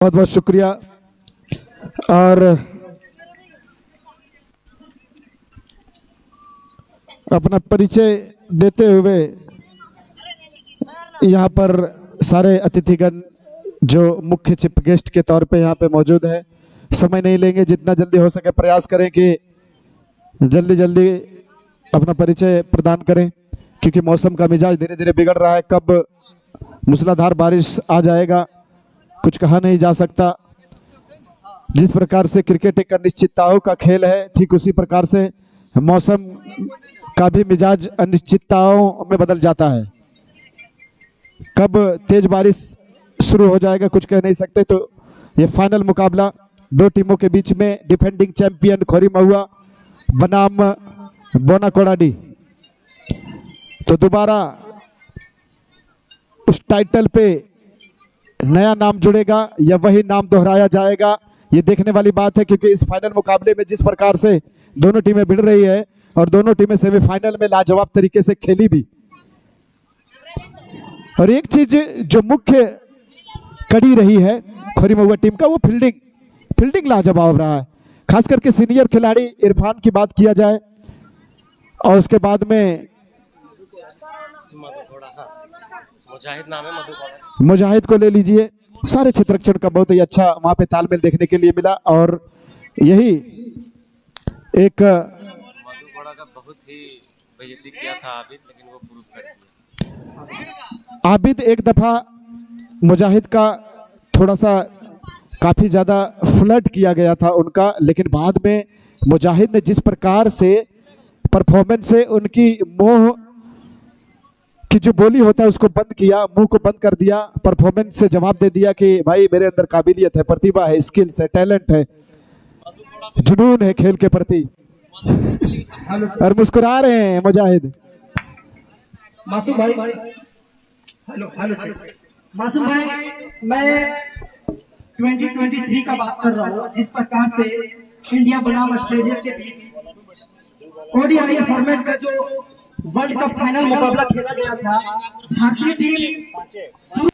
बहुत बहुत शुक्रिया। और अपना परिचय देते हुए यहाँ पर सारे अतिथिगण जो मुख्य चीफ गेस्ट के तौर पे यहाँ पे मौजूद हैं, समय नहीं लेंगे, जितना जल्दी हो सके प्रयास करें कि जल्दी जल्दी अपना परिचय प्रदान करें, क्योंकि मौसम का मिजाज धीरे धीरे बिगड़ रहा है। कब मूसलाधार बारिश आ जाएगा कुछ कहा नहीं जा सकता। जिस प्रकार से क्रिकेट एक अनिश्चितताओं का खेल है, ठीक उसी प्रकार से मौसम का भी मिजाज अनिश्चितताओं में बदल जाता है। कब तेज बारिश शुरू हो जाएगा कुछ कह नहीं सकते। तो ये फाइनल मुकाबला दो टीमों के बीच में डिफेंडिंग चैंपियन खोरी महुआ बनाम बोनाकोडाडी, तो दोबारा उस टाइटल पे नया नाम जुड़ेगा या वही नाम दोहराया जाएगा, ये देखने वाली बात है। क्योंकि इस फाइनल मुकाबले में जिस प्रकार से दोनों टीमें भिड़ रही है और दोनों टीमें सेमीफाइनल में लाजवाब तरीके से खेली भी। और एक चीज जो मुख्य कड़ी रही है खोरी महुआ टीम का, वो फील्डिंग लाजवाब रहा है। खास करके सीनियर खिलाड़ी इरफान की बात किया जाए और उसके बाद में मुजाहिद को ले लीजिए, सारे क्षेत्ररक्षण का बहुत ही अच्छा वहां पे तालमेल देखने के लिए मिला। और यही एक बहुत ही बेइज्जती किया था आबिद, लेकिन वो प्रूव कर दिया। आबिद एक दफा मुजाहिद का थोड़ा सा काफी ज्यादा फ्लर्ट किया गया था उनका, लेकिन बाद में मुजाहिद ने जिस प्रकार से परफॉर्मेंस से उनकी मोह कि जो बोली होता है उसको बंद किया, मुंह को बंद कर दिया, परफॉर्मेंस से जवाब दे दिया कि भाई मेरे अंदर काबिलियत है, प्रतिभा है, स्किल्स है, टैलेंट है, जुनून है खेल के प्रति। और मुस्कुरा रहे हैं मुजाहिद। मासूम भाई, हेलो हेलो मासूम भाई, मैं 2023 का बात कर रहा हूँ। जिस प्रकार से इंडिया बनाम ऑस्ट्रेलिया के बीच ओडीआई फॉर्मेट का जो वर्ल्ड कप फाइनल मुकाबला खेला गया था, भारतीय टीम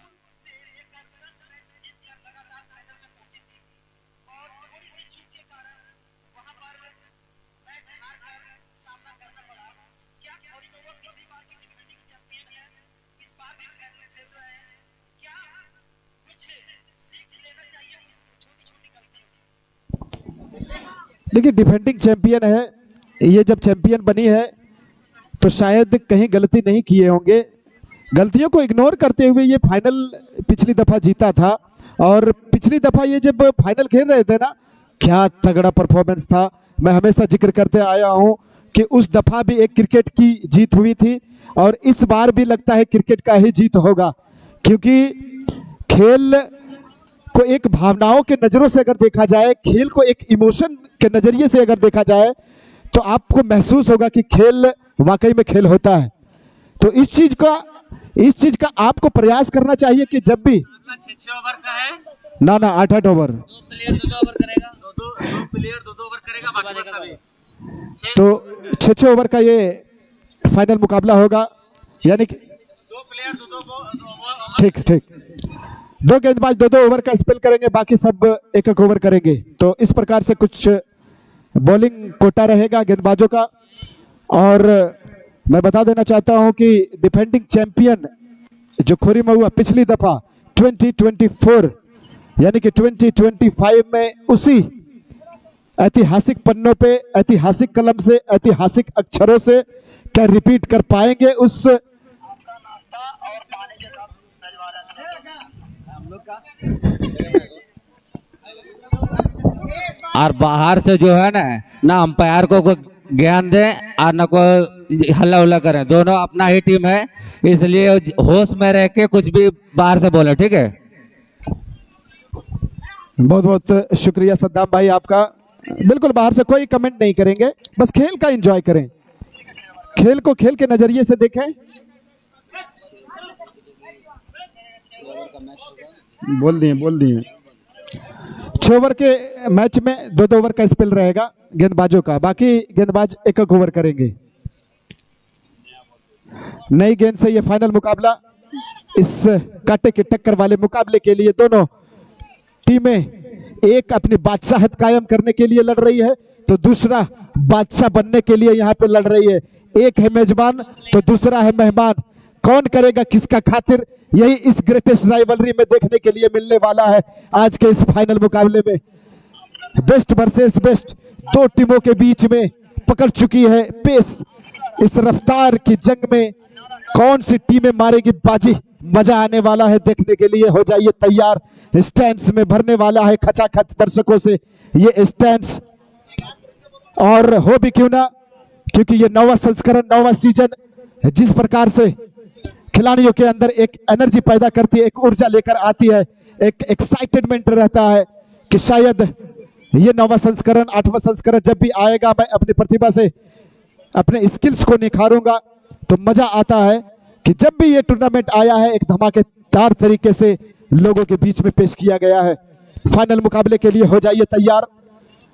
देखिए डिफेंडिंग चैंपियन है ये, जब चैंपियन बनी है तो शायद कहीं गलती नहीं किए होंगे। गलतियों को इग्नोर करते हुए ये फाइनल पिछली दफा जीता था, और पिछली दफा ये जब फाइनल खेल रहे थे ना, क्या तगड़ा परफॉर्मेंस था। मैं हमेशा जिक्र करते आया हूं कि उस दफा भी एक क्रिकेट की जीत हुई थी और इस बार भी लगता है क्रिकेट का ही जीत होगा। क्योंकि खेल को एक भावनाओं के नजरों से अगर देखा जाए, खेल को एक इमोशन के नजरिए से अगर देखा जाए, तो आपको महसूस होगा कि खेल वाकई में खेल होता है। तो इस चीज का आपको प्रयास करना चाहिए कि जब भी 6 ओवर का है ना 8 ओवर, दो प्लेयर 2 ओवर करेगा, दो प्लेयर 2 ओवर करेगा, बाकी सभी तो 6 ओवर का ये फाइनल मुकाबला होगा। यानी कि 2 प्लेयर 2 ठीक 2 गेंदबाज 2 ओवर का स्पेल करेंगे, बाकी सब 1 ओवर करेंगे। तो इस प्रकार से कुछ बॉलिंग कोटा रहेगा गेंदबाजों का। और मैं बता देना चाहता हूं कि डिफेंडिंग चैंपियन जो खोरी महुआ पिछली दफा 2024 यानी कि 2025 में उसी ऐतिहासिक पन्नों पे, ऐतिहासिक कलम से, ऐतिहासिक अक्षरों से क्या रिपीट कर पाएंगे उस और बाहर से जो है ना अंपायर को ज्ञान दें और न कोई हल्ला उल्ला करें। दोनों अपना ही टीम है, इसलिए होश में रह के कुछ भी बाहर से बोले, ठीक है। बहुत बहुत शुक्रिया सद्दाम भाई आपका। बिल्कुल बाहर से कोई कमेंट नहीं करेंगे, बस खेल का एंजॉय करें, खेल को खेल के नजरिए से देखें। बोल दिए 6 ओवर के मैच में 2 ओवर का स्पेल रहेगा गेंदबाजों का, बाकी गेंदबाज 1 ओवर करेंगे। नई गेंद से ये फाइनल मुकाबला, इस कांटे की टक्कर वाले मुकाबले के लिए दोनों टीमें, एक अपनी बादशाहत कायम करने के लिए लड़ रही है तो दूसरा बादशाह बनने के लिए यहाँ पे लड़ रही है। एक है मेजबान तो दूसरा है मेहमान। कौन करेगा किसका खातिर, यही इस ग्रेटेस्ट राइवलरी में देखने के लिए मिलने वाला है आज के इस फाइनल मुकाबले में। बेस्ट वर्सेस बेस्ट दो टीमों के बीच में पकड़ चुकी है पेस। इस रफ्तार की जंग में कौन सी टीमें मारेगी बाजी, मजा आने वाला है देखने के लिए। हो जाइए तैयार, स्टैंड्स में भरने वाला है खचाखच दर्शकों से ये स्टैंड्स। और हो भी क्यों ना, क्योंकि ये 9वां संस्करण, 9वां सीजन जिस प्रकार से खिलाड़ियों के अंदर एक एनर्जी पैदा करती है, एक ऊर्जा लेकर आती है, एक एक्साइटमेंट रहता है कि शायद ये 9वां संस्करण, 8वां संस्करण जब भी आएगा मैं अपनी प्रतिभा से अपने स्किल्स को निखारूंगा। तो मजा आता है कि जब भी ये टूर्नामेंट आया है एक धमाकेदार तरीके से लोगों के बीच में पेश किया गया है। फाइनल मुकाबले के लिए हो जाइए तैयार।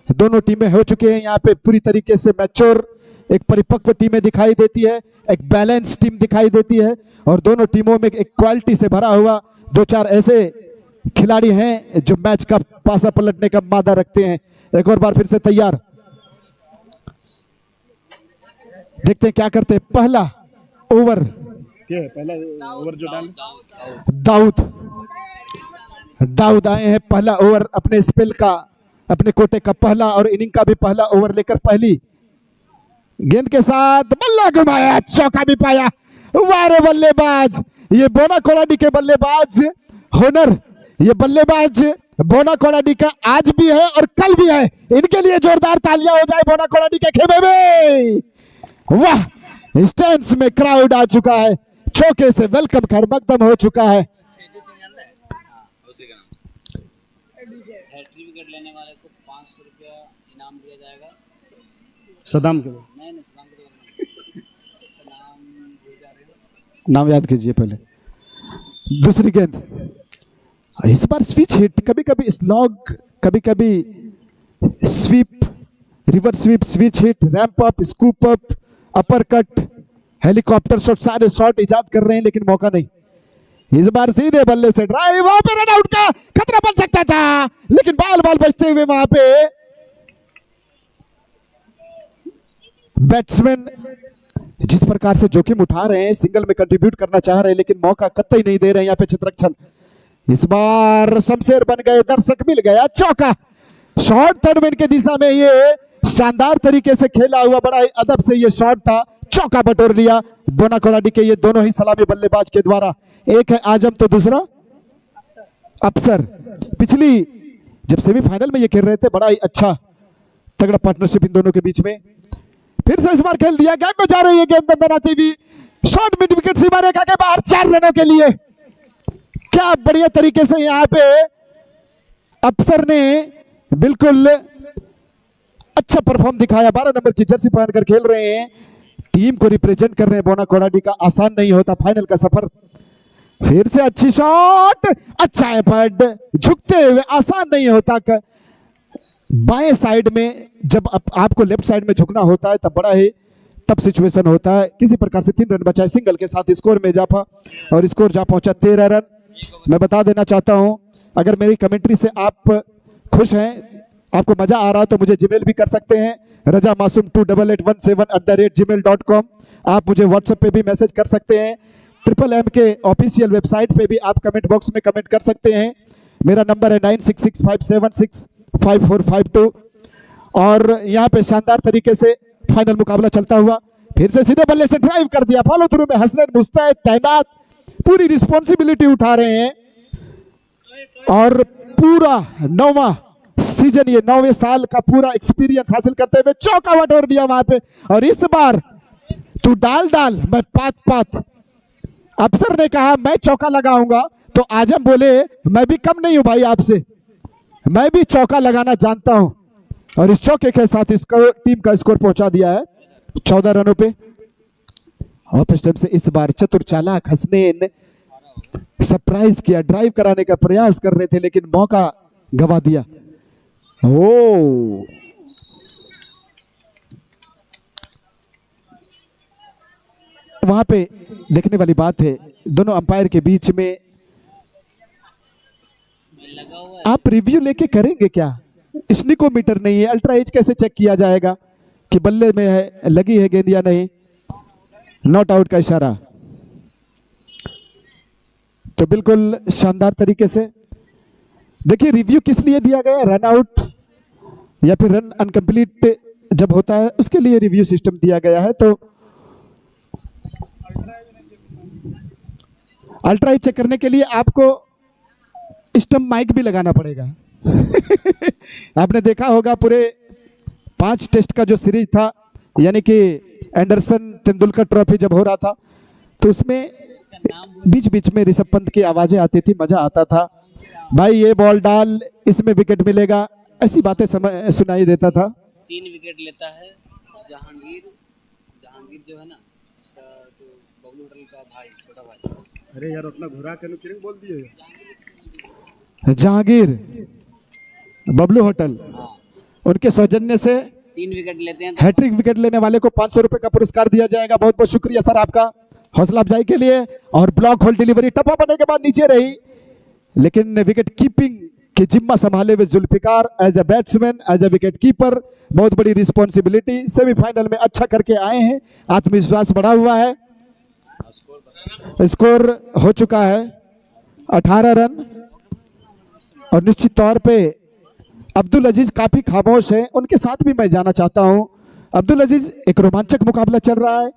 दोनों टीमें हो चुके हैं यहाँ पे पूरी तरीके से मैच्योर, एक परिपक्व टीमें दिखाई देती है, एक बैलेंस टीम दिखाई देती है और दोनों टीमों में एक क्वालिटी से भरा हुआ 2-4 ऐसे खिलाड़ी हैं जो मैच का पासा पलटने का मादा रखते हैं। एक और बार फिर से तैयार, देखते हैं क्या करते हैं। पहला ओवर क्या है, पहला ओवर जो डाल दाऊद आए हैं पहला ओवर अपने स्पेल का, अपने कोटे का पहला और इनिंग का भी पहला ओवर लेकर पहली गेंद के साथ बल्ला घुमाया, चौका भी पाया। वाह रे बल्लेबाज, ये बोना कोलाडी के बल्लेबाज होनर, ये बल्लेबाज बोना कोलाडी का आज भी है और कल भी है। इनके लिए जोरदार तालियां हो जाए बोना कोलाडी के खेमे में। वाह, स्टैंड्स में क्राउड आ चुका है, चौके से वेलकम कर मकदम हो चुका है। सर्टिफिकेट लेने वाले को 500 रुपया इनाम दिया जाएगा। सदाम के नहीं सलाम के उसका नाम भूल जा रहे हो। नाम याद कीजिए पहले। दूसरी गेंद, इस बार स्विच हिट, कभी कभी स्लॉग, कभी कभी sweep, reverse sweep, switch hit, ramp up, scoop up, upper cut, helicopter shot, सारे शॉट इजाद कर रहे हैं लेकिन मौका नहीं। इस बार सीधे बल्ले से ड्राइव, वहां पे रन आउट का खतरा बन सकता था लेकिन बाल बचते हुए वहां पे बैट्समैन जिस प्रकार से जोखिम उठा रहे हैं, सिंगल में कंट्रीब्यूट करना चाह रहे हैं लेकिन मौका कतई नहीं दे रहे हैं यहाँ पे क्षेत्ररक्षण। इस बार शमशेर बन गए, दर्शक मिल गया, चौका। शॉट थर्ड मैन के दिशा में ये शानदार तरीके से खेला हुआ, बड़ा ही अदब से ये शॉट था, चौका बटोर लिया बोना कोलाडी के ये दोनों ही सलामी बल्लेबाज के द्वारा। एक है आजम तो दूसरा अफसर। पिछली जब सेमीफाइनल में ये खेल रहे थे बड़ा ही अच्छा तगड़ा पार्टनरशिप इन दोनों के बीच में। फिर से इस बार खेल दिया, गैप में जा रही है गेंद अंदर आती हुई, शॉट मिड विकेट सीमा रेखा के बाहर 4 रनों के लिए। क्या बढ़िया तरीके से यहाँ पे अफसर ने बिल्कुल अच्छा परफॉर्म दिखाया। 12 नंबर की जर्सी पहनकर खेल रहे हैं, टीम को रिप्रेजेंट कर रहे हैं बोना कोलाडी का। आसान नहीं होता फाइनल का सफर। फिर से अच्छी शॉट, अच्छा है पैड, झुकते हुए आसान नहीं होता। बाएं साइड में जब आपको लेफ्ट साइड में झुकना होता है तब बड़ा ही तब सिचुएशन होता है। किसी प्रकार से 3 रन बचाए सिंगल के साथ स्कोर में इजाफा और स्कोर जा पहुंचा 13 रन। मैं बता देना चाहता हूं, अगर मेरी कमेंट्री से आप खुश हैं, आपको मजा आ रहा है तो मुझे जीमेल भी कर सकते हैं, rajamasum2881@gmail.com। आप मुझे व्हाट्सएप पे भी मैसेज कर सकते हैं। MMM के ऑफिशियल वेबसाइट पे भी आप कमेंट बॉक्स में कमेंट कर सकते हैं। मेरा नंबर है 9665765452। और यहाँ पे शानदार तरीके से फाइनल मुकाबला चलता हुआ, फिर से सीधे बल्ले से ड्राइव कर दिया, फॉलो थ्रू में हसनैन मुस्तैद तैनात, पूरी रिस्पॉन्सिबिलिटी उठा रहे हैं। और पूरा 9वां सीजन, ये 9वें साल का पूरा एक्सपीरियंस हासिल करते हुए चौका बटोर दिया वहां पे। और इस बार तू डाल मैं पात अफसर ने कहा मैं चौका लगाऊंगा तो आजम बोले मैं भी कम नहीं हूं भाई आपसे, मैं भी चौका लगाना जानता हूं। और इस चौके के साथ इसको टीम का स्कोर पहुंचा दिया है 14 रनों पे। ऑफ स्टंप से इस बार चतुर चालाक हसनैन सरप्राइज किया, ड्राइव कराने का प्रयास कर रहे थे लेकिन मौका गवा दिया। ओ वहां पे देखने वाली बात है, दोनों अंपायर के बीच में लगा हुआ है। आप रिव्यू लेके करेंगे क्या? स्निकोमीटर नहीं है, अल्ट्रा एज कैसे चेक किया जाएगा कि बल्ले में है लगी है गेंद या नहीं? नॉट आउट का इशारा। तो बिल्कुल शानदार तरीके से देखिए रिव्यू किस लिए दिया गया, रन आउट या फिर रन अनकंप्लीट जब होता है उसके लिए रिव्यू सिस्टम दिया गया है। तो अल्ट्रा एज चेक करने के लिए आपको स्टम्प माइक भी लगाना पड़ेगा। आपने देखा होगा पूरे 5 टेस्ट का जो सीरीज था, यानी कि एंडरसन तेंदुलकर ट्रॉफी जब हो रहा था, तो उसमें बीच बीच में ऋषभ पंत की आवाजें आती थी, मजा आता था। भाई ये बॉल डाल, इसमें विकेट मिलेगा, ऐसी बातें सुनाई देता था। 3 विकेट लेता है जहांगीर। जहांगीर जो है ना, उसका जो बबलू होटल का भाई, छोटा भाई। अरे यार उतना घुरा के क्यों बोल दिए? जहांगीर बबलू होटल, उनके सौजन्य से 3 विकेट लेते हैं। हैट्रिक विकेट लेने वाले को 500 रुपए का पुरस्कार दिया जाएगा। बहुत बहुत शुक्रिया सर आपका हौसला अफजाई के लिए। और ब्लॉक होल डिलीवरी टप्पा बनने के बाद नीचे रही, लेकिन विकेट कीपिंग की जिम्मा संभाले हुए Zulfiqar as a batsman, as a wicket keeper, बहुत बड़ी रिस्पॉन्सिबिलिटी। सेमीफाइनल में अच्छा करके आए हैं, आत्मविश्वास बढ़ा हुआ है। स्कोर हो चुका है 18 रन। और निश्चित तौर पे अब्दुल अजीज काफी खामोश हैं, उनके साथ भी मैं जाना चाहता हूं। अब्दुल अजीज, एक रोमांचक मुकाबला चल रहा है,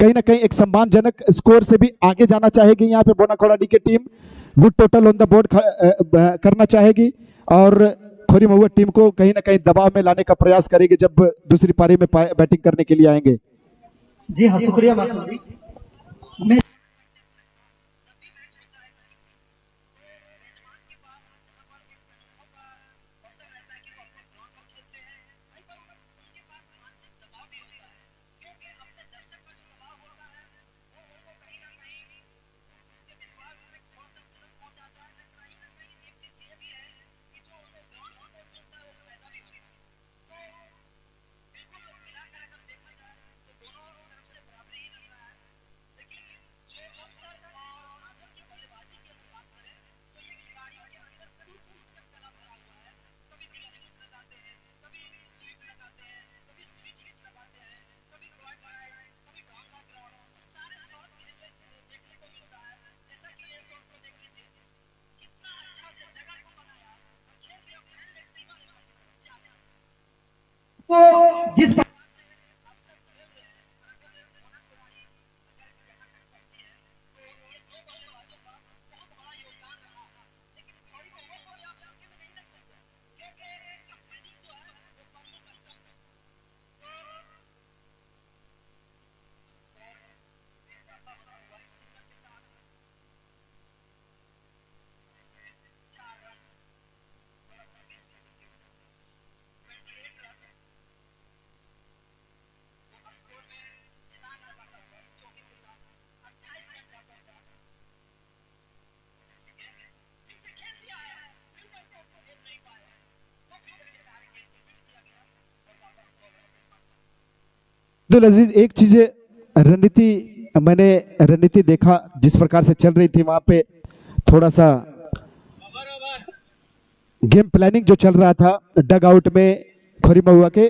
कहीं ना कहीं एक सम्मानजनक स्कोर से भी आगे जाना चाहेगी यहाँ पे बोनाकोलाडी की team. Good total on the board करना चाहेगी और खोरी महुआ टीम को कहीं ना कहीं दबाव में लाने का प्रयास करेगी जब दूसरी पारी में बैटिंग करने के लिए आएंगे। जी हाँ, शुक्रिया मासूम जी। मैं तो जिस प्रकार से अवसर खेल रहे हैं, अगर बोनाकोलाडी अगर यहाँ तक पहुंची है तो ये 2 बल्लेबाजों का बहुत बड़ा योगदान रहा है। लेकिन खोरी महुआ को भी आप आगे में नहीं रख सकते, क्योंकि इनका फील्डिंग जो है वो प्रमुख स्तंभ है। तो स्कोर में इजाफा होता हुआ इस सिग्नल के साथ 4 रन, थोड़ा सा मिस की वजह से 28 रन स्कोर में चितान लगाता हुआ इस चौके के साथ 28 रन जा पहुंचा। फिर से खेल दिया है, फील्डर को खेल नहीं पाया, तो फील्डर के सहारे गेंद को फील्ड किया गया और वापस बॉल है। अब्दुल अजीज, एक चीज मैंने रणनीति देखा जिस प्रकार से चल रही थी, वहां पे थोड़ा सा गेम प्लानिंग जो चल रहा था डग आउट में खोरी महुआ के,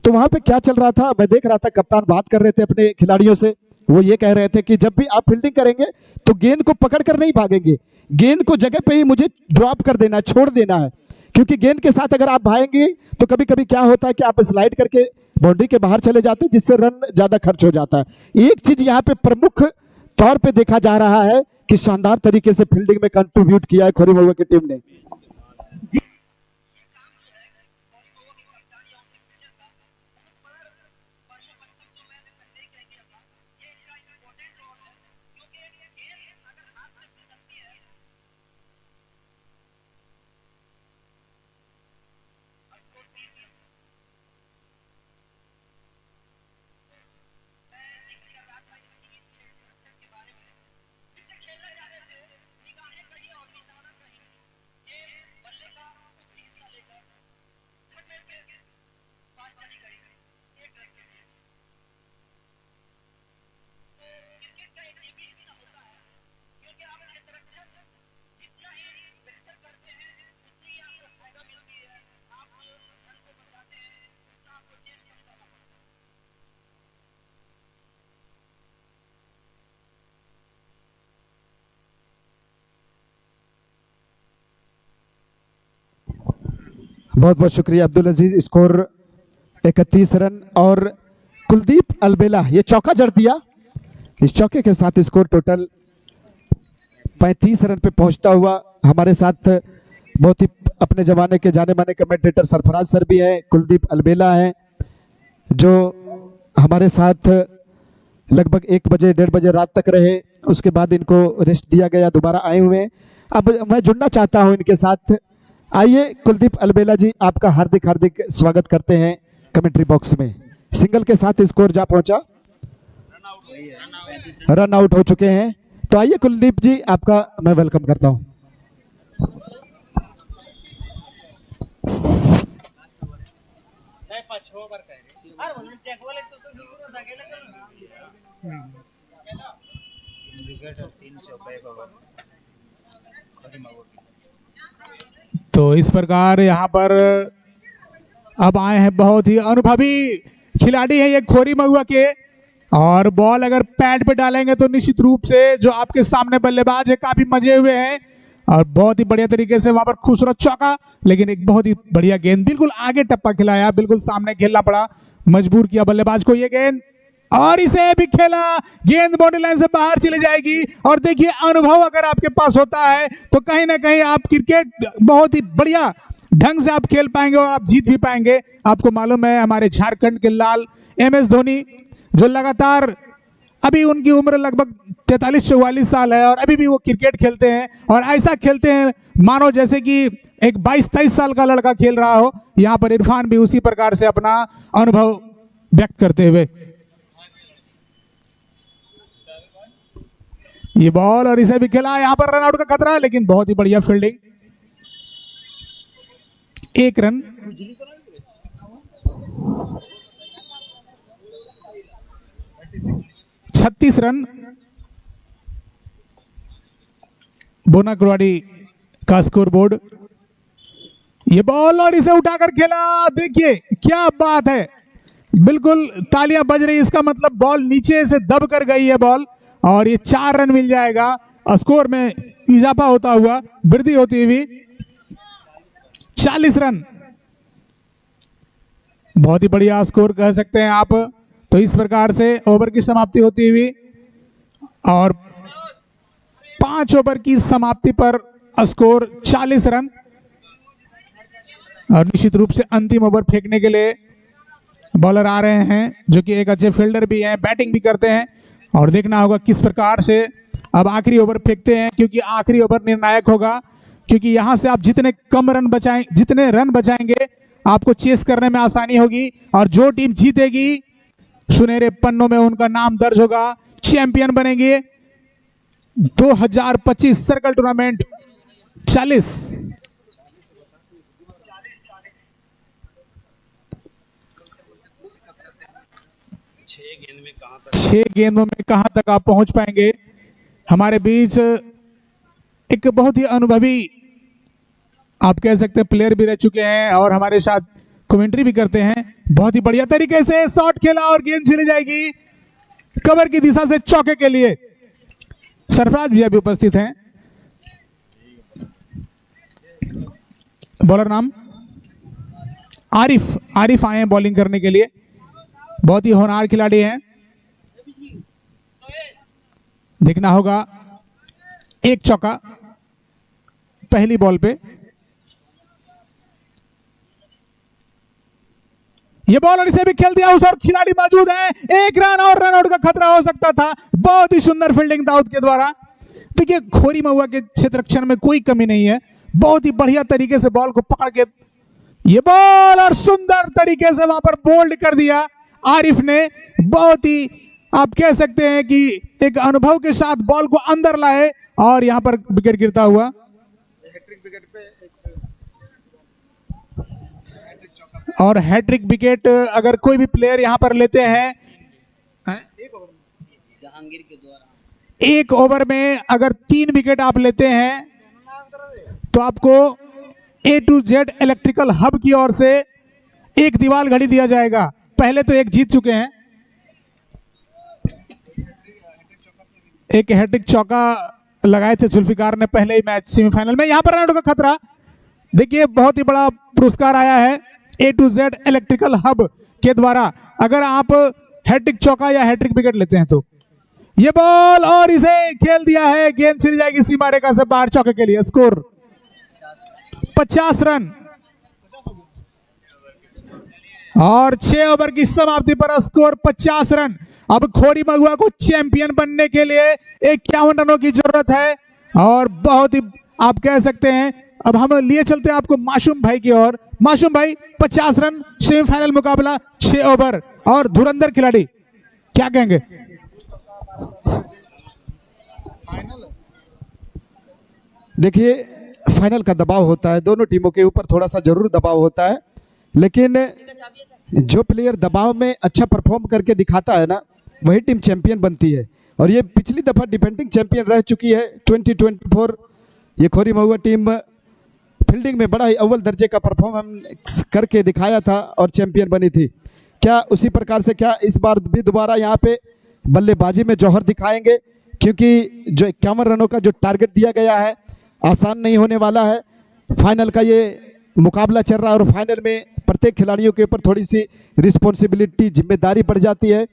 तो वहां पे क्या चल रहा था मैं देख रहा था। कप्तान बात कर रहे थे अपने खिलाड़ियों से, वो ये कह रहे थे कि जब भी आप फील्डिंग करेंगे तो गेंद को पकड़ कर नहीं भागेंगे, गेंद को जगह पे ही मुझे ड्रॉप कर देना है, छोड़ देना है, क्योंकि गेंद के साथ अगर आप भागेंगे तो कभी कभी क्या होता है कि आप स्लाइड करके बाउंड्री के बाहर चले जाते हैं, जिससे रन ज्यादा खर्च हो जाता है। एक चीज यहाँ पे प्रमुख तौर पे देखा जा रहा है कि शानदार तरीके से फील्डिंग में कंट्रीब्यूट किया है खोरी महुआ की टीम ने। खेलना चाहते थे, निगाहें कहीं और निशाना कहीं। ये बहुत बहुत शुक्रिया अब्दुल अजीज। स्कोर 31 रन और कुलदीप अलबेला ये चौका जड़ दिया। इस चौके के साथ स्कोर टोटल 35 रन पे पहुंचता हुआ। हमारे साथ बहुत ही अपने जमाने के जाने माने कमेंटेटर सरफराज सर भी हैं, कुलदीप अलबेला हैं जो हमारे साथ लगभग 1 बजे 1:30 बजे रात तक रहे। उसके बाद इनको रेस्ट दिया गया, दोबारा आए हुए हैं। अब मैं जुड़ना चाहता हूं इनके साथ। आइए कुलदीप अलबेला जी, आपका हार्दिक हार्दिक स्वागत करते हैं कमेंट्री बॉक्स में। सिंगल के साथ स्कोर जा पहुंचा, रन आउट हो चुके हैं। तो आइए कुलदीप जी, आपका मैं वेलकम करता हूं। तो इस प्रकार यहाँ पर अब आए हैं बहुत ही अनुभवी खिलाड़ी हैं ये खोरी महुआ के, और बॉल अगर पैड पे डालेंगे तो निश्चित रूप से जो आपके सामने बल्लेबाज है काफी मजे हुए हैं, और बहुत ही बढ़िया तरीके से वहां पर खूबसूरत चौका, लेकिन एक बहुत ही बढ़िया गेंद बिल्कुल आगे टप्पा खिलाया, बिल्कुल सामने खेलना पड़ा, मजबूर किया बल्लेबाज को ये गेंद, और इसे भी खेला, गेंद बाउंड्री लाइन से बाहर चली जाएगी। और देखिए अनुभव अगर आपके पास होता है तो कहीं ना कहीं आप क्रिकेट बहुत ही बढ़िया ढंग से आप खेल पाएंगे और आप जीत भी पाएंगे। आपको मालूम है हमारे झारखंड के लाल MS धोनी जो लगातार, अभी उनकी उम्र लगभग 43-44 साल है और अभी भी वो क्रिकेट खेलते हैं, और ऐसा खेलते हैं मानो जैसे कि एक 22-23 साल का लड़का खेल रहा हो। यहाँ पर इरफान भी उसी प्रकार से अपना अनुभव व्यक्त करते हुए ये बॉल, और इसे भी खेला, यहाँ पर रन आउट का खतरा है, लेकिन बहुत ही बढ़िया फील्डिंग, 1 रन। छत्तीस रन बोनाकवाड़ी का स्कोर बोर्ड। ये बॉल और इसे उठाकर खेला, देखिए क्या बात है, बिल्कुल तालियां बज रही, इसका मतलब बॉल नीचे से दब कर गई है बॉल, और ये 4 रन मिल जाएगा। स्कोर में इजाफा होता हुआ, वृद्धि होती हुई 40 रन, बहुत ही बढ़िया स्कोर कह सकते हैं आप। तो इस प्रकार से ओवर की समाप्ति होती हुई, और 5 ओवर की समाप्ति पर स्कोर 40 रन, और निश्चित रूप से अंतिम ओवर फेंकने के लिए बॉलर आ रहे हैं जो कि एक अच्छे फील्डर भी हैं, बैटिंग भी करते हैं, और देखना होगा किस प्रकार से अब आखिरी ओवर फेंकते हैं, क्योंकि आखिरी ओवर निर्णायक होगा, क्योंकि यहां से आप जितने कम रन बचाएं, जितने रन बचाएंगे आपको चेस करने में आसानी होगी, और जो टीम जीतेगी सुनहरे पन्नों में उनका नाम दर्ज होगा, चैंपियन बनेंगे। 2025 सर्कल टूर्नामेंट 40 6 गेंदों में कहां तक आप पहुंच पाएंगे। हमारे बीच एक बहुत ही अनुभवी आप कह सकते हैं प्लेयर भी रह चुके हैं, और हमारे साथ कमेंट्री भी करते हैं। बहुत ही बढ़िया तरीके से शॉट खेला और गेंद चली जाएगी कवर की दिशा से चौके के लिए। सरफराज भैया भी उपस्थित हैं। बॉलर नाम आरिफ आए हैं बॉलिंग करने के लिए, बहुत ही होनहार खिलाड़ी हैं। देखना होगा, एक चौका पहली बॉल पे, ये बॉल और इसे भी खेल दिया, उस और खिलाड़ी मौजूद है, 1 रन और रन आउट का खतरा हो सकता था। बहुत ही सुंदर फील्डिंग दाऊद के द्वारा। देखिए खोरी महुआ के क्षेत्ररक्षण में कोई कमी नहीं है, बहुत ही बढ़िया तरीके से बॉल को पकड़ के ये बॉल और सुंदर तरीके से वहां पर बोल्ड कर दिया आरिफ ने। बहुत ही आप कह सकते हैं कि एक अनुभव के साथ बॉल को अंदर लाए, और यहां पर विकेट गिरता हुआ, और हैट्रिक विकेट अगर कोई भी प्लेयर यहां पर लेते हैं जहांगीर के द्वारा, 1 ओवर में अगर 3 विकेट आप लेते हैं तो आपको A to Z electrical hub की ओर से एक दीवार घड़ी दिया जाएगा। पहले तो एक जीत चुके हैं, एक हैट्रिक चौका लगाए थे जुल्फिकार ने पहले ही मैच सेमीफाइनल में। यहां पर रन आउट का खतरा, देखिए बहुत ही बड़ा पुरस्कार आया है A to Z electrical hub के द्वारा। अगर आप हैट्रिक चौका या हैट्रिक विकेट लेते हैं तो ये बॉल और इसे खेल दिया है, गेंद चली जाएगी सीमा रेखा से बाहर चौके के लिए। स्कोर 50 रन और 6 ओवर की समाप्ति पर स्कोर 50 रन। अब खोरी महुआ को चैंपियन बनने के लिए 51 रनों की जरूरत है और बहुत ही आप कह सकते हैं। अब हम लिए चलते हैं आपको मासूम भाई की ओर। मासूम भाई 50 रन, सेमीफाइनल मुकाबला 6 ओवर और धुरंधर खिलाड़ी, क्या कहेंगे? देखिए फाइनल का दबाव होता है, दोनों टीमों के ऊपर थोड़ा सा जरूर दबाव होता है, लेकिन जो प्लेयर दबाव में अच्छा परफॉर्म करके दिखाता है ना, वही टीम चैंपियन बनती है। और ये पिछली दफा डिफेंडिंग चैंपियन रह चुकी है 2024। ये खोरी महुआ टीम फील्डिंग में बड़ा ही अव्वल दर्जे का परफॉर्मेंस करके दिखाया था और चैंपियन बनी थी। क्या उसी प्रकार से क्या इस बार भी दोबारा यहाँ पे बल्लेबाजी में जौहर दिखाएंगे? क्योंकि जो 51 रनों का जो टारगेट दिया गया है आसान नहीं होने वाला है। फाइनल का ये मुकाबला चल रहा है और फाइनल में प्रत्येक खिलाड़ियों के ऊपर थोड़ी सी रिस्पॉन्सिबिलिटी, जिम्मेदारी बढ़ जाती है,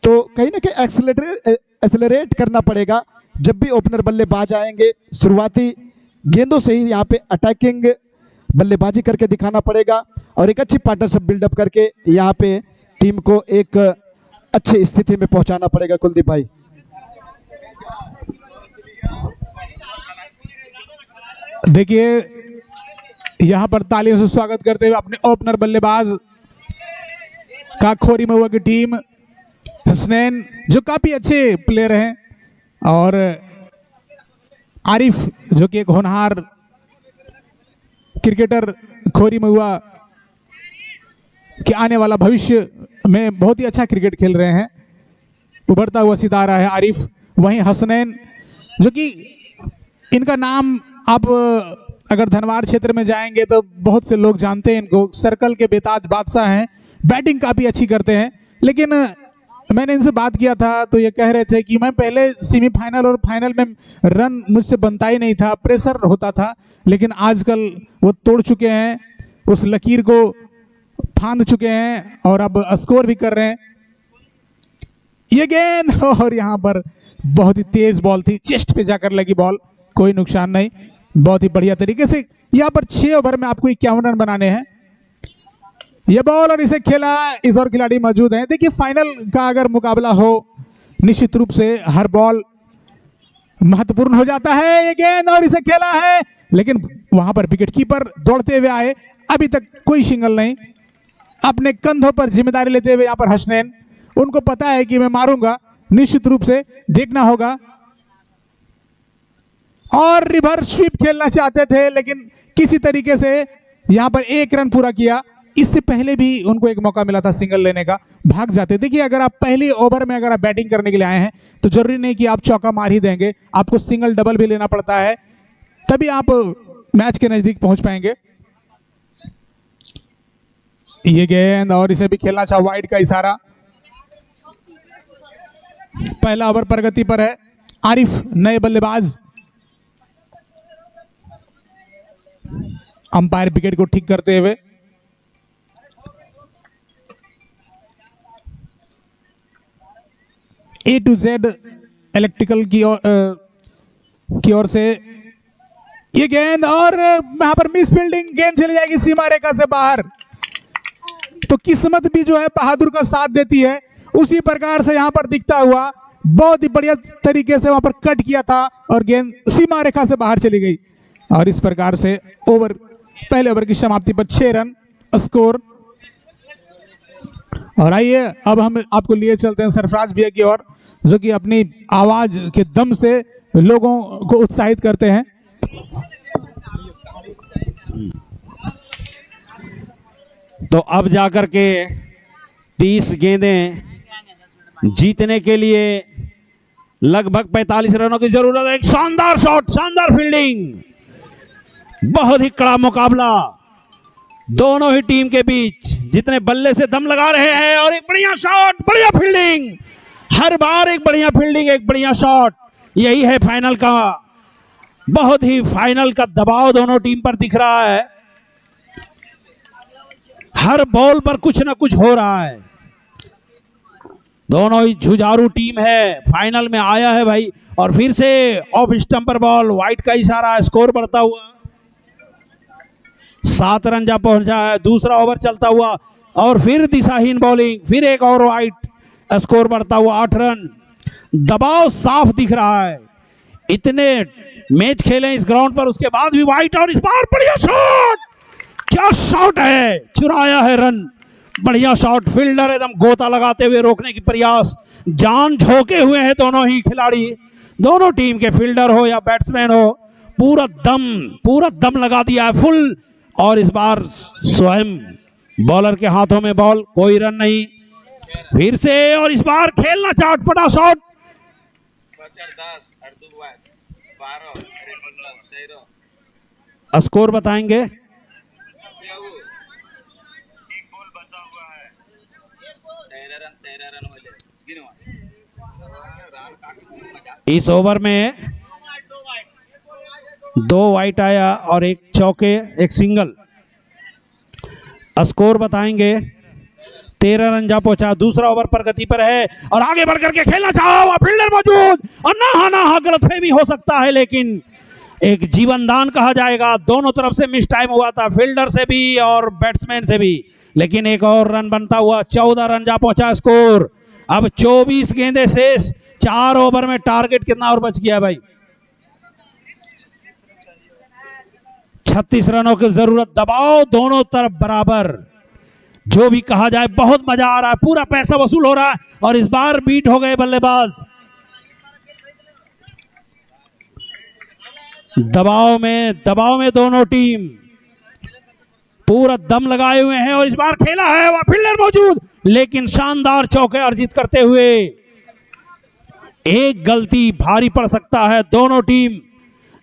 तो कहीं ना कहीं एक्सेलरेट करना पड़ेगा। जब भी ओपनर बल्लेबाज आएंगे शुरुआती गेंदों से ही यहाँ पे अटैकिंग बल्लेबाजी करके दिखाना पड़ेगा और एक अच्छी पार्टनरशिप बिल्डअप करके यहाँ पे टीम को एक अच्छी स्थिति में पहुंचाना पड़ेगा। कुलदीप भाई, देखिए यहां पर तालियों से स्वागत करते हुए अपने ओपनर बल्लेबाज का खोरी महुआ की टीम हसनैन, जो काफी अच्छे प्लेयर हैं, और आरिफ जो कि एक होनहार क्रिकेटर, खोरी महुआ के आने वाला भविष्य में बहुत ही अच्छा क्रिकेट खेल रहे हैं, उभरता हुआ सितारा है आरिफ। वहीं हसनैन जो कि इनका नाम आप अगर धनवार क्षेत्र में जाएंगे तो बहुत से लोग जानते हैं इनको, सर्कल के बेताज बादशाह हैं, बैटिंग काफ़ी अच्छी करते हैं। लेकिन मैंने इनसे बात किया था तो ये कह रहे थे कि मैं पहले सेमीफाइनल और फाइनल में रन मुझसे बनता ही नहीं था, प्रेशर होता था, लेकिन आजकल वो तोड़ चुके हैं, उस लकीर को फांद चुके हैं और अब स्कोर भी कर रहे हैं। ये गेंद और यहाँ पर बहुत ही तेज बॉल थी, चेस्ट पे जाकर लगी बॉल, कोई नुकसान नहीं, बहुत ही बढ़िया तरीके से। यहाँ पर 6 ओवर में आपको 51 रन बनाने हैं। ये बॉल और इसे खेला, इस और खिलाड़ी मौजूद हैं। देखिए फाइनल का अगर मुकाबला हो निश्चित रूप से हर बॉल महत्वपूर्ण हो जाता है। ये गेंद और इसे खेला है, लेकिन वहां पर विकेट कीपर दौड़ते हुए आए, अभी तक कोई सिंगल नहीं। अपने कंधों पर जिम्मेदारी लेते हुए यहाँ पर हसनैन, उनको पता है कि मैं मारूंगा, निश्चित रूप से देखना होगा। और रिवर्स स्वीप खेलना चाहते थे, लेकिन किसी तरीके से यहां पर 1 रन पूरा किया। इससे पहले भी उनको एक मौका मिला था सिंगल लेने का, भाग जाते। देखिए अगर आप पहले ओवर में अगर आप बैटिंग करने के लिए आए हैं तो जरूरी नहीं कि आप चौका मार ही देंगे, आपको सिंगल डबल भी लेना पड़ता है, तभी आप मैच के नजदीक पहुंच पाएंगे। ये गेंद और इसे भी खेलना चाहा, वाइड का इशारा। पहला ओवर प्रगति पर है, आरिफ नए बल्लेबाज, अंपायर विकेट को ठीक करते हुए। A to Z इलेक्ट्रिकल की ओर से ये गेंद और यहां पर मिस फील्डिंग, गेंद चली जाएगी सीमा रेखा से बाहर। तो किस्मत भी जो है बहादुर का साथ देती है, उसी प्रकार से यहां पर दिखता हुआ बहुत ही बढ़िया तरीके से वहां पर कट किया था और गेंद सीमा रेखा से बाहर चली गई। और इस प्रकार से ओवर, पहले ओवर की समाप्ति पर 6 रन स्कोर। और आइए अब हम आपको लिए चलते हैं सरफराज भैया की ओर, जो कि अपनी आवाज के दम से लोगों को उत्साहित करते हैं। तो अब जाकर के 30 गेंदें जीतने के लिए लगभग 45 रनों की जरूरत है। एक शानदार शॉट, शानदार फील्डिंग, बहुत ही कड़ा मुकाबला दोनों ही टीम के बीच, जितने बल्ले से दम लगा रहे हैं। और एक बढ़िया शॉट, बढ़िया फील्डिंग, हर बार एक बढ़िया फील्डिंग, एक बढ़िया शॉट। यही है फाइनल का बहुत ही फाइनल का दबाव दोनों टीम पर दिख रहा है। हर बॉल पर कुछ ना कुछ हो रहा है। दोनों ही जुझारू टीम है, फाइनल में आया है भाई। और फिर से ऑफ स्टंप पर बॉल, वाइट का इशारा, स्कोर बढ़ता हुआ 7 रन जा पहुंचा है। दूसरा ओवर चलता हुआ और फिर दिशाहीन बॉलिंग, फिर एक और वाइट, स्कोर बढ़ता हुआ 8 रन। दबाव साफ दिख रहा है। इतने मैच खेले इस ग्राउंड पर, उसके बाद भी वाइट, और इस बार बढ़िया शॉट, क्या शॉट है, चुराया है रन, बढ़िया शॉट। फील्डर एकदम गोता लगाते हुए रोकने की प्रयास, जान झोंके हुए हैं दोनों ही खिलाड़ी, दोनों टीम के फील्डर हो या बैट्समैन हो, पूरा दम लगा दिया है फुल। और इस बार स्वयं बॉलर के हाथों में बॉल, कोई रन नहीं। फिर से और इस बार खेलना चटपटा शॉट, स्कोर बताएंगे। इस ओवर में 2 वाइट आया और 1 चौके, 1 सिंगल। स्कोर बताएंगे। 13 रन जा पहुंचा। दूसरा ओवर प्रगति पर है और आगे बढ़कर के खेलना चाहा हुआ फील्डर मौजूद, और ना गलतफहमी हो सकता है, लेकिन एक जीवन दान कहा जाएगा। दोनों तरफ से मिस टाइम हुआ था, फील्डर से भी और बैट्समैन से भी, लेकिन एक और रन बनता हुआ 14 रन जा पहुंचा स्कोर। अब 24 गेंदें शेष, 4 ओवर में टारगेट कितना और बच गया भाई? 36 रनों की जरूरत। दबाव दोनों तरफ बराबर, जो भी कहा जाए, बहुत मजा आ रहा है, पूरा पैसा वसूल हो रहा है। और इस बार बीट हो गए बल्लेबाज, दबाव में दोनों टीम पूरा दम लगाए हुए हैं। और इस बार खेला है, वह फील्डर मौजूद, लेकिन शानदार चौके अर्जित करते हुए एक गलती भारी पड़ सकता है। दोनों टीम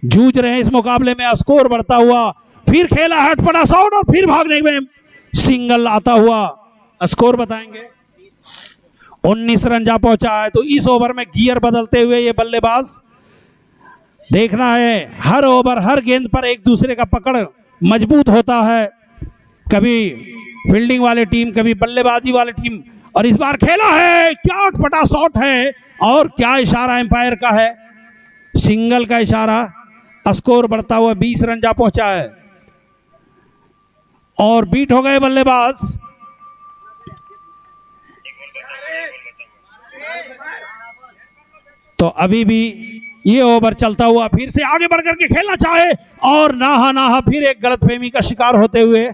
जूझ रहे हैं इस मुकाबले में। स्कोर बढ़ता हुआ, फिर खेला है हटपटा शॉट और फिर भागने में सिंगल आता हुआ। स्कोर बताएंगे। 19 रन जा पहुंचा है। तो इस ओवर में गियर बदलते हुए ये बल्लेबाज, देखना है हर ओवर हर गेंद पर एक दूसरे का पकड़ मजबूत होता है, कभी फील्डिंग वाले टीम, कभी बल्लेबाजी वाले टीम। और इस बार खेला है, क्या अटपटा शॉट है, और क्या इशारा एम्पायर का है, सिंगल का इशारा। स्कोर बढ़ता हुआ 20 रन जा पहुंचा है और बीट हो गए बल्लेबाज। तो अभी भी ये ओवर चलता हुआ फिर से आगे बढ़कर के खेलना चाहे और नाहा फिर एक गलतफहमी का शिकार होते हुए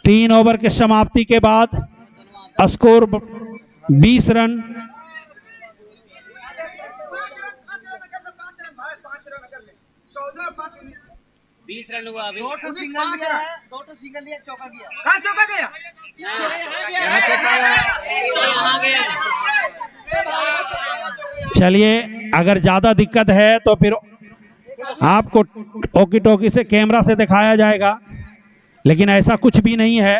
3 ओवर के समाप्ति के बाद स्कोर 20 रन। 20 रन हुआ अभी। 2 सिंगल लिया है, 2 सिंगल लिया, चौका गया। कहाँ चौका गया? यहाँ गया। चलिए, अगर ज्यादा दिक्कत है तो फिर आपको ओकी टोकी से कैमरा से दिखाया जाएगा, लेकिन ऐसा कुछ भी नहीं है।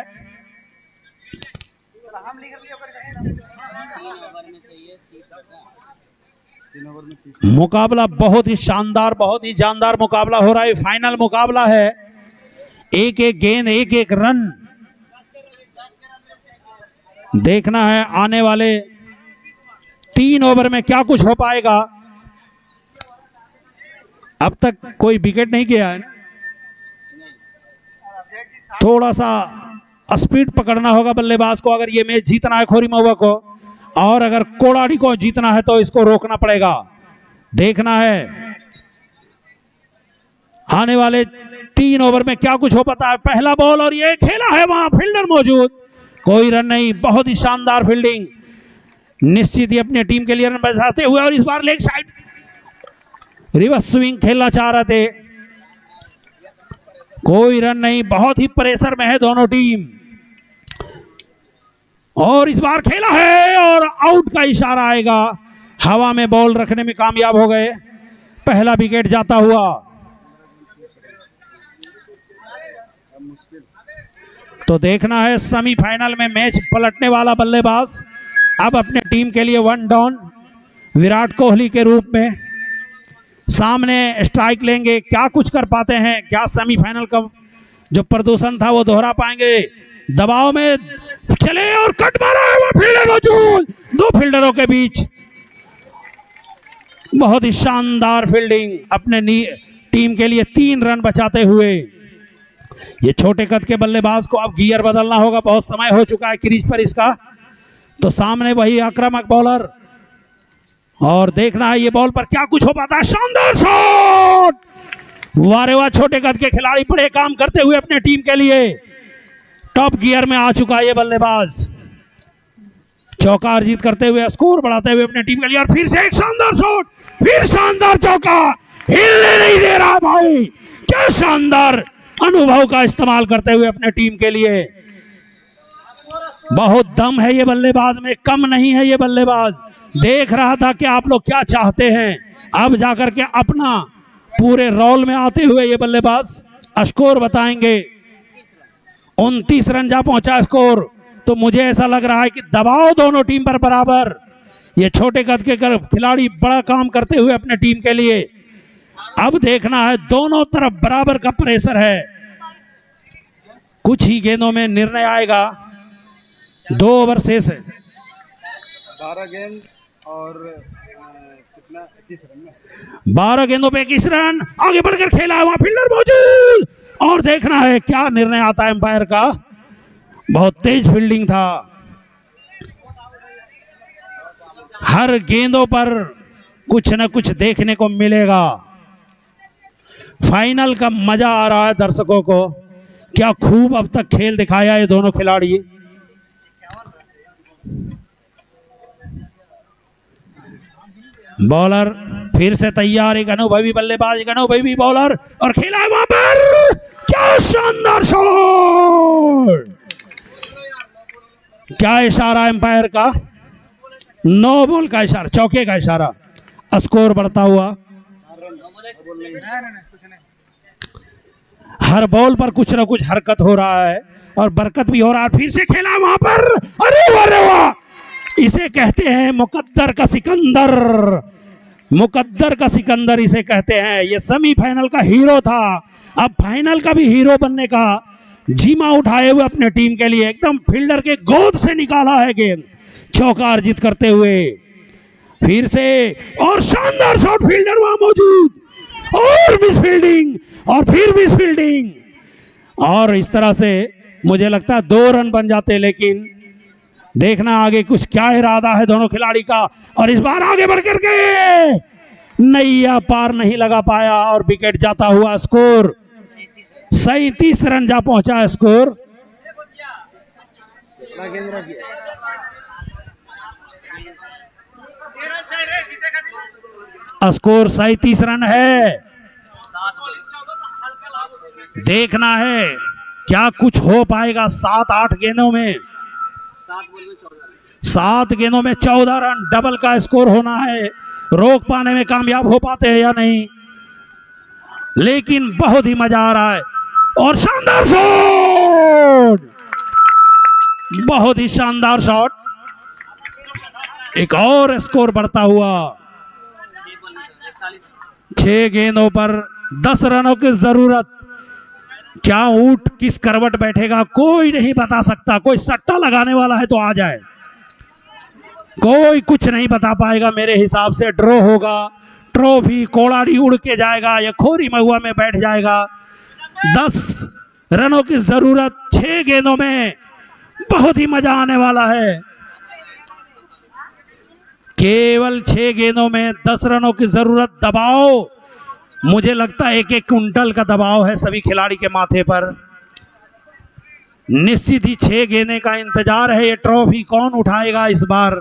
मुकाबला बहुत ही शानदार, बहुत ही जानदार मुकाबला हो रहा है। फाइनल मुकाबला है, एक एक गेंद, एक एक रन। देखना है आने वाले 3 ओवर में क्या कुछ हो पाएगा। अब तक कोई विकेट नहीं गया है ना, थोड़ा सा स्पीड पकड़ना होगा बल्लेबाज को अगर ये मैच जीतना है खोरी महुआ को, और अगर कोड़ाड़ी को जीतना है तो इसको रोकना पड़ेगा। देखना है आने वाले 3 ओवर में क्या कुछ हो पाता है। पहला बॉल और ये खेला है, वहां फील्डर मौजूद, कोई रन नहीं। बहुत ही शानदार फील्डिंग, निश्चित ही अपनी टीम के लिए रन बचाते हुए। और इस बार लेग साइड रिवर्स स्विंग खेलना चाह रहे थे, कोई रन नहीं। बहुत ही प्रेशर में है दोनों टीम। और इस बार खेला है और आउट का इशारा आएगा। हवा में बॉल रखने में कामयाब हो गए, पहला विकेट जाता हुआ। तो देखना है सेमीफाइनल में मैच पलटने वाला बल्लेबाज अब अपने टीम के लिए 1 डाउन विराट कोहली के रूप में सामने स्ट्राइक लेंगे, क्या कुछ कर पाते हैं, क्या सेमीफाइनल का जो प्रदर्शन था वो दोहरा पाएंगे। दबाव में चले और कट मारा है, वो फील्डर मौजूद, दो फील्डरों के बीच। बहुत ही शानदार फील्डिंग, अपने टीम के लिए 3 रन बचाते हुए। ये छोटे कद के बल्लेबाज को अब गियर बदलना होगा, बहुत समय हो चुका है क्रीज पर इसका। तो सामने वही आक्रामक बॉलर, और देखना है ये बॉल पर क्या कुछ हो पाता है। शानदार शॉट, वारे वाह, छोटे कद के खिलाड़ी बड़े काम करते हुए अपने टीम के लिए टॉप गियर में आ चुका है ये बल्लेबाज। चौका अर्जित करते हुए, स्कोर बढ़ाते हुए अपने टीम के लिए, और फिर से एक शानदार शॉट, फिर शानदार चौका, हिलने नहीं दे रहा भाई। क्या शानदार अनुभव का इस्तेमाल करते हुए अपने टीम के लिए। बहुत दम है ये बल्लेबाज में, कम नहीं है ये बल्लेबाज। देख रहा था कि आप लोग क्या चाहते हैं, अब जाकर के अपना पूरे रोल में आते हुए ये बल्लेबाज स्कोर बताएंगे। 29 रन जा पहुंचा स्कोर। तो मुझे ऐसा लग रहा है कि दबाव दोनों टीम पर बराबर। ये छोटे कद के खिलाड़ी बड़ा काम करते हुए अपने टीम के लिए। अब देखना है, दोनों तरफ बराबर का प्रेशर है। कुछ ही गेंदों में निर्णय आएगा। 2 ओवर शेष है। 12 गेंद और कितना 21 रन में 12 गेंदों पे 21 रन, आगे बढ़कर खेला है, वहां फील्डर मौजूद, और देखना है क्या निर्णय आता है एम्पायर का। बहुत तेज फील्डिंग था। हर गेंदों पर कुछ न कुछ देखने को मिलेगा। फाइनल का मजा आ रहा है दर्शकों को। क्या खूब अब तक खेल दिखाया ये दोनों खिलाड़ी। बॉलर फिर से तैयार, एक अनुभवी बल्लेबाज, एक अनुभवी बॉलर, और खेला है वहां पर। क्या शानदार शॉट, क्या इशारा एम्पायर का, नो बॉल का इशारा, चौके का इशारा। स्कोर बढ़ता हुआ। हर बॉल पर कुछ ना कुछ हरकत हो रहा है और बरकत भी हो रहा है। फिर से खेला वहां पर, अरे वाह, इसे कहते हैं मुकद्दर का सिकंदर। मुकद्दर का सिकंदर इसे कहते हैं। ये सेमीफाइनल का हीरो था, अब फाइनल का भी हीरो बनने का जीमा उठाए हुए अपने टीम के लिए एकदम फील्डर के गोद से निकाला है गेंद, चौका अर्जित करते हुए। फिर से और शानदार शॉट, फील्डर वहां मौजूद, और मिस फील्डिंग, और फिर मिस फील्डिंग, और इस तरह से मुझे लगता है 2 रन बन जाते। लेकिन देखना आगे कुछ क्या इरादा है दोनों खिलाड़ी का। और इस बार आगे बढ़कर के नैया पार नहीं लगा पाया और विकेट जाता हुआ। स्कोर 37 रन जा पहुंचा स्कोर। स्कोर 37 रन है। देखना है क्या कुछ हो पाएगा 7-8 गेंदों में। 7 गेंदों में 14 रन, डबल का स्कोर होना है। रोक पाने में कामयाब हो पाते हैं या नहीं, लेकिन बहुत ही मजा आ रहा है। और शानदार शॉट, बहुत ही शानदार शॉट। एक और स्कोर बढ़ता हुआ। 6 गेंदों पर 10 रनों की जरूरत। क्या ऊंट किस करवट बैठेगा कोई नहीं बता सकता। कोई सट्टा लगाने वाला है तो आ जाए, कोई कुछ नहीं बता पाएगा। मेरे हिसाब से ड्रॉ होगा, ट्रॉफी कोड़ाड़ी उड़ के जाएगा या खोरी महुआ में बैठ जाएगा। 10 रनों की जरूरत 6 गेंदों में, बहुत ही मजा आने वाला है। केवल 6 गेंदों में 10 रनों की जरूरत। दबाव मुझे लगता है 1-1 कुंटल का दबाव है सभी खिलाड़ी के माथे पर। निश्चित ही 6 गेंदें का इंतजार है। ये ट्रॉफी कौन उठाएगा इस बार।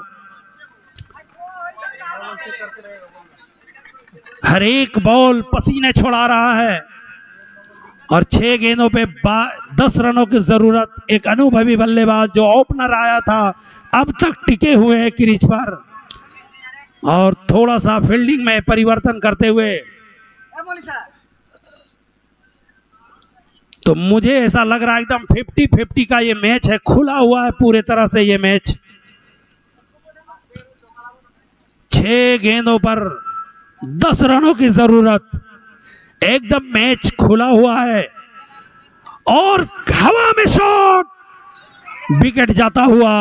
हर एक बॉल पसीने छुड़ा रहा है और 6 गेंदों पे 10 रनों की जरूरत। एक अनुभवी बल्लेबाज जो ओपनर आया था अब तक टिके हुए हैं क्रीज पर और थोड़ा सा फील्डिंग में परिवर्तन करते हुए। तो मुझे ऐसा लग रहा है एकदम 50-50 का ये मैच है, खुला हुआ है पूरे तरह से ये मैच। 6 गेंदों पर 10 रनों की जरूरत। एकदम मैच खुला हुआ है और हवा में शॉट, विकेट जाता हुआ।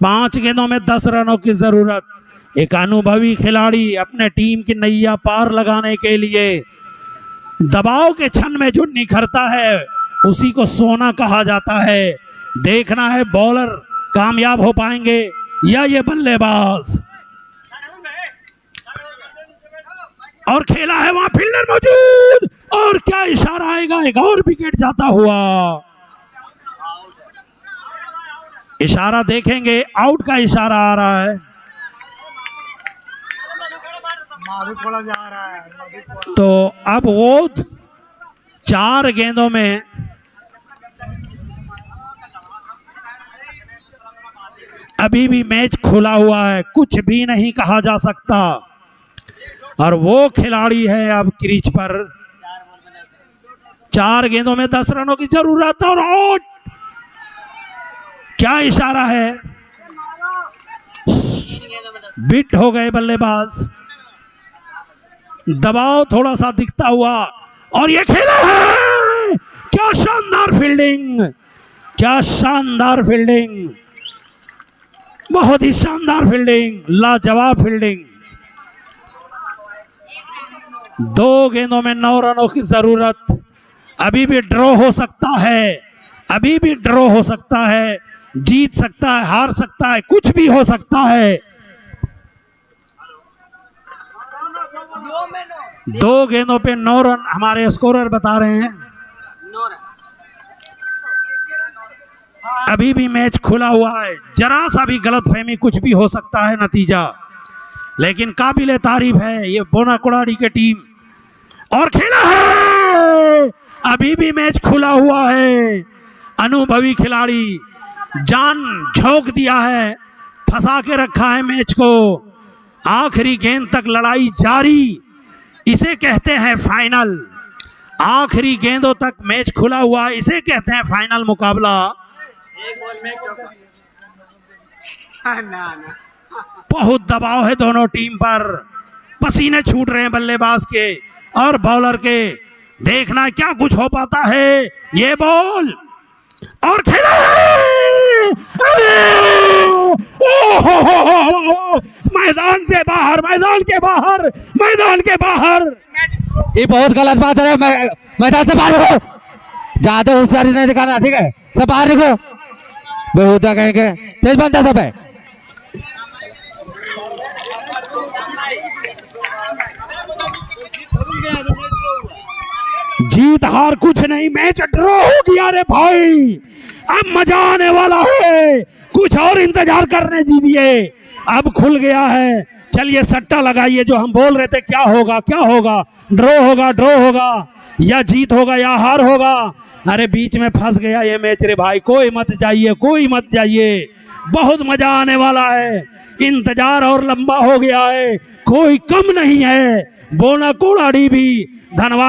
5 गेंदों में 10 रनों की जरूरत। एक अनुभवी खिलाड़ी अपने टीम की नैया पार लगाने के लिए दबाव के क्षण में जो निखरता है उसी को सोना कहा जाता है। देखना है बॉलर कामयाब हो पाएंगे या ये बल्लेबाज। और खेला है वहां फील्डर मौजूद, और क्या इशारा आएगा, एक और विकेट जाता हुआ। इशारा देखेंगे, आउट का इशारा आ रहा है। तो अब वो 4 गेंदों में अभी भी मैच खुला हुआ है, कुछ भी नहीं कहा जा सकता। और वो खिलाड़ी है अब क्रीज पर। 4 गेंदों में 10 रनों की जरूरत और आउट। क्या इशारा है, बिट हो गए बल्लेबाज। दबाव थोड़ा सा दिखता हुआ और ये खेला है। क्या शानदार फील्डिंग, क्या शानदार फील्डिंग, बहुत ही शानदार फील्डिंग, लाजवाब फील्डिंग। 2 गेंदों में 9 रनों की जरूरत। अभी भी ड्रॉ हो सकता है, अभी भी ड्रॉ हो सकता है, जीत सकता है, हार सकता है, कुछ भी हो सकता है। 2 गेंदों पे 9 रन हमारे स्कोरर बता रहे हैं। अभी भी मैच खुला हुआ है, जरा सा भी गलतफहमी कुछ भी हो सकता है नतीजा, लेकिन काबिले तारीफ है ये बोनाकुड़ाड़ी की टीम। और खेला है, अभी भी मैच खुला हुआ है। अनुभवी खिलाड़ी जान झोंक दिया है, फंसा के रखा है मैच को। आखिरी गेंद तक लड़ाई जारी, इसे कहते हैं फाइनल। आखिरी गेंदों तक मैच खुला हुआ, इसे कहते हैं फाइनल मुकाबला। बहुत दबाव है दोनों टीम पर, पसीने छूट रहे हैं बल्लेबाज के और बॉलर के। देखना क्या कुछ हो पाता है। ये बॉल और खेला है, मैदान से बाहर, मैदान के बाहर, मैदान के बाहर। ये बहुत गलत बात है। मैदान से बाहर हो, ज्यादा होशियारी नहीं दिखाना, ठीक है? सब बाहर निकलो, बेहुदा कहेंगे। तेज बनता सब है। जीत हार कुछ नहीं, मैच ड्रॉ हो गया रे भाई। अब मजा आने वाला है, कुछ और इंतजार करने दीजिए। अब खुल गया है। चलिए सट्टा लगाइए, जो हम बोल रहे थे क्या होगा, क्या होगा, ड्रॉ होगा, ड्रॉ होगा, या जीत होगा या हार होगा। अरे बीच में फंस गया ये मैच रे भाई। कोई मत जाइए, कोई मत जाइए, बहुत मजा आने वाला है। इंतजार और लंबा हो गया है, कोई कम नहीं है। बोनाकुड़ाड़ी भी धन्यवाद।